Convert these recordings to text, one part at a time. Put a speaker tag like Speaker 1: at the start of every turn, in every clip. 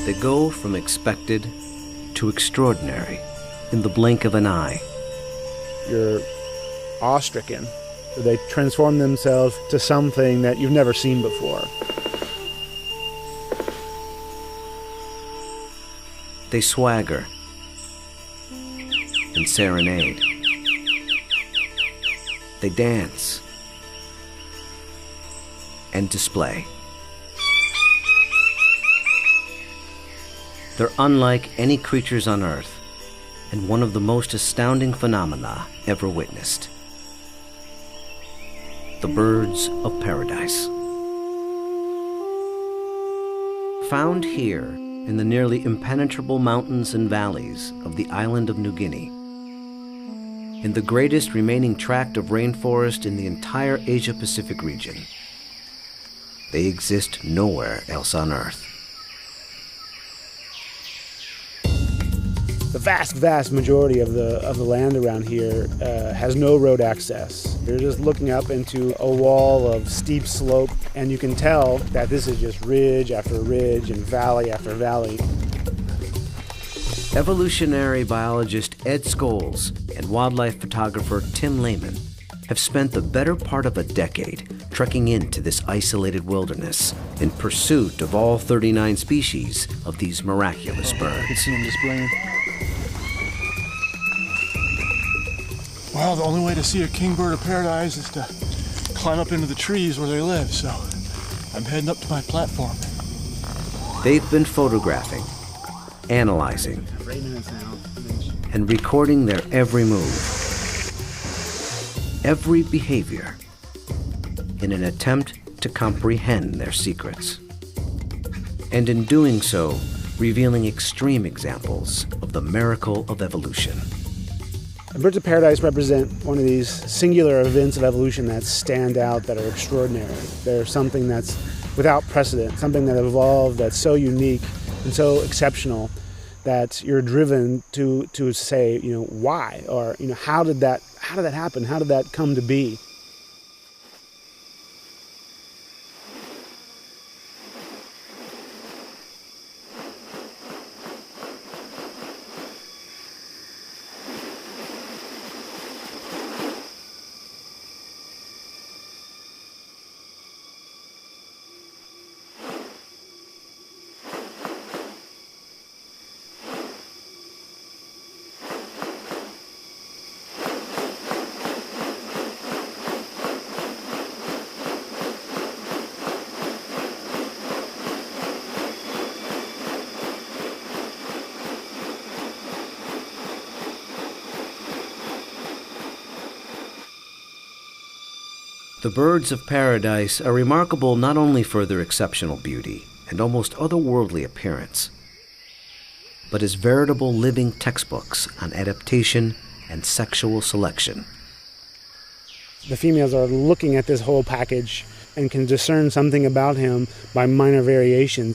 Speaker 1: They go from expected to extraordinary in the blink of an eye.
Speaker 2: You're awestricken. They transform themselves to something that you've never seen before.
Speaker 1: They swagger and serenade. They dance and display. They're unlike any creatures on Earth, and one of the most astounding phenomena ever witnessed. The birds of paradise. Found here in the nearly impenetrable mountains and valleys of the island of New Guinea, in the greatest remaining tract of rainforest in the entire Asia-Pacific region. They exist nowhere else on Earth.
Speaker 2: The vast majority of the land around here has no road access. You're just looking up into a wall of steep slope, and you can tell that this is just ridge after ridge and valley after valley.
Speaker 1: Evolutionary biologist Ed Scholes and wildlife photographer Tim Lehman have spent the better part of a decade trekking into this isolated wilderness in pursuit of all 39 species of these miraculous birds.
Speaker 3: I can see them displaying. Well, the only way to see a kingbird of paradise is to climb up into the trees where they live, so I'm heading up to my platform.
Speaker 1: They've been photographing, analyzing, and recording their every move, every behavior, in an attempt to comprehend their secrets. And in doing so, revealing extreme examples of the miracle of evolution.
Speaker 2: And birds of paradise represent one of these singular events of evolution that stand out, that are extraordinary. They're something that's without precedent, something that evolved that's so unique and so exceptional that you're driven to say, why? Or, how did that happen? How did that come to be?
Speaker 1: The birds of paradise are remarkable not only for their exceptional beauty and almost otherworldly appearance, but as veritable living textbooks on adaptation and sexual selection.
Speaker 2: The females are looking at this whole package and can discern something about him by minor variation.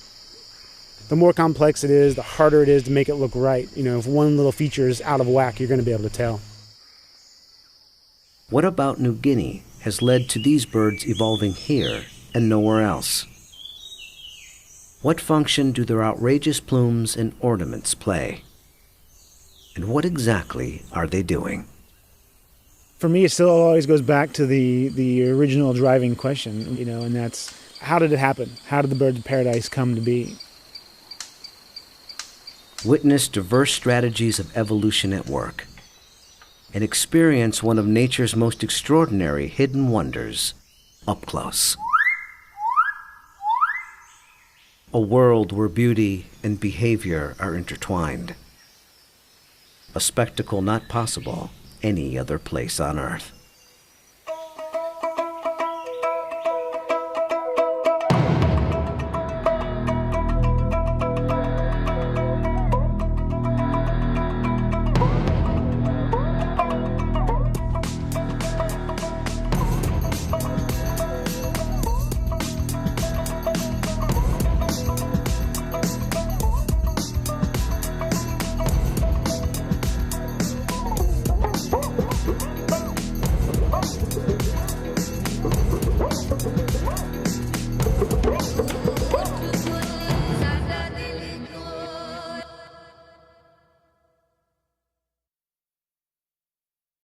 Speaker 2: The more complex it is, the harder it is to make it look right. If one little feature is out of whack, you're going to be able to tell.
Speaker 1: What about New Guinea has led to these birds evolving here and nowhere else? What function do their outrageous plumes and ornaments play? And what exactly are they doing?
Speaker 2: For me, it still always goes back to the original driving question, and that's, how did it happen? How did the birds of paradise come to be?
Speaker 1: Witness diverse strategies of evolution at work, and experience one of nature's most extraordinary hidden wonders up close. A world where beauty and behavior are intertwined. A spectacle not possible any other place on Earth.